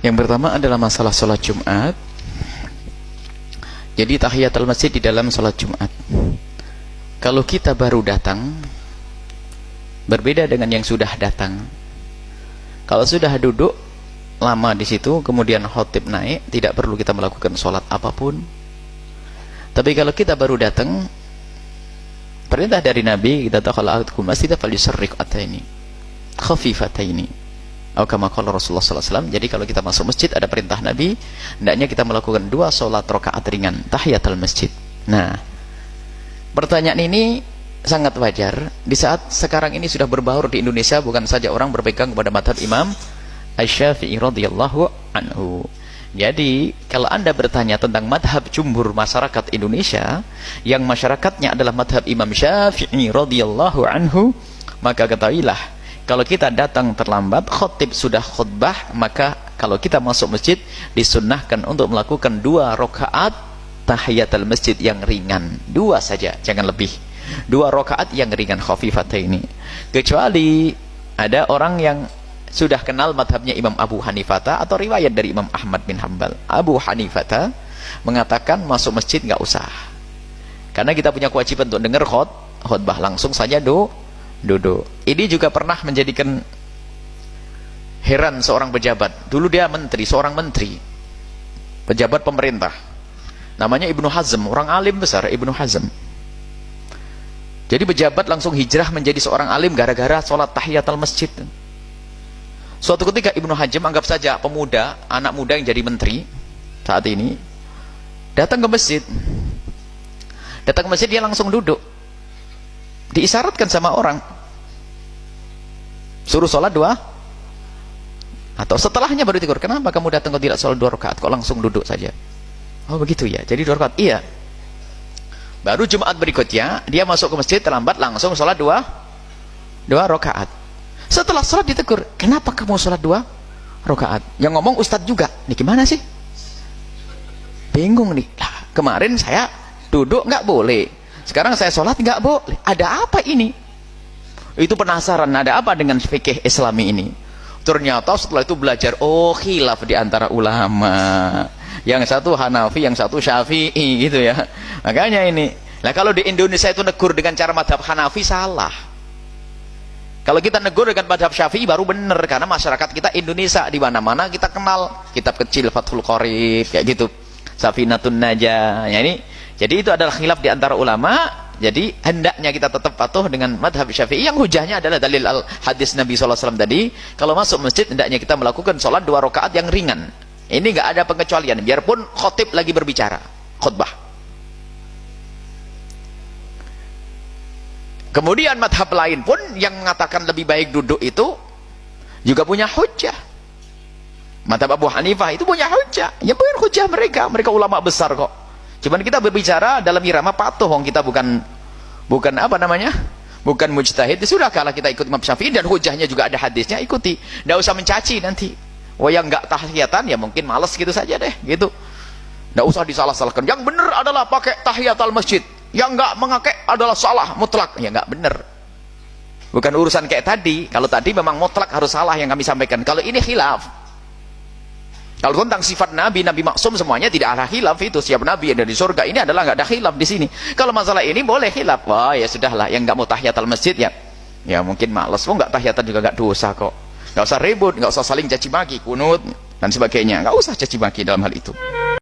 Yang pertama adalah masalah sholat Jumat. Jadi tahiyatul masjid di dalam sholat Jumat, kalau kita baru datang, berbeda dengan yang sudah datang. Kalau sudah duduk lama di situ, kemudian khotib naik, tidak perlu kita melakukan sholat apapun. Tapi kalau kita baru datang, perintah dari Nabi, kita tahu kalau aku masjid falyusarrik ataini khafifataini. Atau kama qala Rasulullah sallallahu alaihi wasallam. Jadi kalau kita masuk masjid ada perintah Nabi, hendaknya kita melakukan 2 sholat rakaat ringan tahiyatul masjid. Nah, pertanyaan ini sangat wajar di saat sekarang ini sudah berbaur di Indonesia, bukan saja orang berpegang kepada mazhab Imam Asy-Syafi'i radhiyallahu anhu. Jadi kalau Anda bertanya tentang mazhab jumhur masyarakat Indonesia yang masyarakatnya adalah mazhab Imam Syafi'i radhiyallahu anhu, maka ketahuilah kalau kita datang terlambat, khotib sudah khutbah, maka kalau kita masuk masjid disunnahkan untuk melakukan 2 rakaat tahiyatul masjid yang ringan, 2 saja, jangan lebih. 2 rakaat yang ringan khafifataini. Kecuali ada orang yang sudah kenal madhabnya Imam Abu Hanifah atau riwayat dari Imam Ahmad bin Hanbal. Abu Hanifah mengatakan masuk masjid nggak usah, karena kita punya kewajiban untuk dengar khutbah, langsung saja duduk. Ini juga pernah menjadikan heran seorang pejabat. Dulu dia menteri, seorang menteri, pejabat pemerintah, namanya Ibnu Hazm, orang alim besar Ibnu Hazm. Jadi pejabat langsung hijrah menjadi seorang alim gara-gara sholat tahiyatul masjid. Suatu ketika Ibnu Hazm, anggap saja pemuda, anak muda yang jadi menteri saat ini, datang ke masjid. Datang ke masjid, dia langsung duduk. Diisyaratkan sama orang, suruh sholat 2, atau setelahnya baru ditegur, kenapa kamu datang kok tidak sholat 2 rakaat, kok langsung duduk saja? Oh begitu ya, jadi 2 rakaat. Iya. Baru Jumat berikutnya dia masuk ke masjid terlambat, langsung sholat 2 rakaat. Setelah sholat ditegur, kenapa kamu sholat 2 rakaat? Yang ngomong ustadz juga, ini gimana sih? Bingung nih, lah kemarin saya duduk nggak boleh, sekarang saya sholat nggak boleh, ada apa ini? Itu penasaran, ada apa dengan fikih Islami ini? Ternyata setelah itu belajar, oh khilaf di antara ulama, yang satu Hanafi, yang satu Syafi'i gitu ya. Makanya ini, nah kalau di Indonesia itu negur dengan cara madhab Hanafi salah. Kalau kita negur dengan madhab Syafi'i baru benar, karena masyarakat kita Indonesia di mana-mana kita kenal kitab kecil Fathul Qorib kayak gitu, Safinatun Najah. Ya ini, jadi itu adalah khilaf di antara ulama. Jadi hendaknya kita tetap patuh dengan madhab Syafi'i yang hujahnya adalah dalil hadis Nabi SAW tadi. Kalau masuk masjid hendaknya kita melakukan sholat 2 rakaat yang ringan. Ini nggak ada pengecualian, biarpun khotib lagi berbicara khutbah. Kemudian madhab lain pun yang mengatakan lebih baik duduk itu juga punya hujah. Madhab Abu Hanifah itu punya hujah, ya bukan hujah mereka ulama besar kok. Cuman kita berbicara dalam irama patuh, kita bukan apa namanya, bukan mujtahid. Sudah, kalau kita ikut Imam Syafi'i dan hujahnya juga ada hadisnya, ikuti. Nggak usah mencaci nanti. Oh yang nggak tahiyatan ya mungkin males gitu saja deh, gitu. Nggak usah disalah-salahkan. Yang benar adalah pakai tahiyatul masjid, yang nggak mengakai adalah salah mutlak. Ya nggak benar. Bukan urusan kayak tadi. Kalau tadi memang mutlak harus salah yang kami sampaikan. Kalau ini khilaf. Kalau tentang sifat Nabi maksum semuanya tidak ada khilaf itu. Siapa Nabi yang dari surga ini adalah nggak ada khilaf di sini. Kalau masalah ini boleh khilaf. Wah ya sudahlah, yang nggak mau tahiyatul masjid ya mungkin malas. Oh nggak tahiyatan juga nggak dosa kok. Nggak usah ribut, nggak usah saling caci maki, kunut dan sebagainya. Nggak usah caci maki dalam hal itu.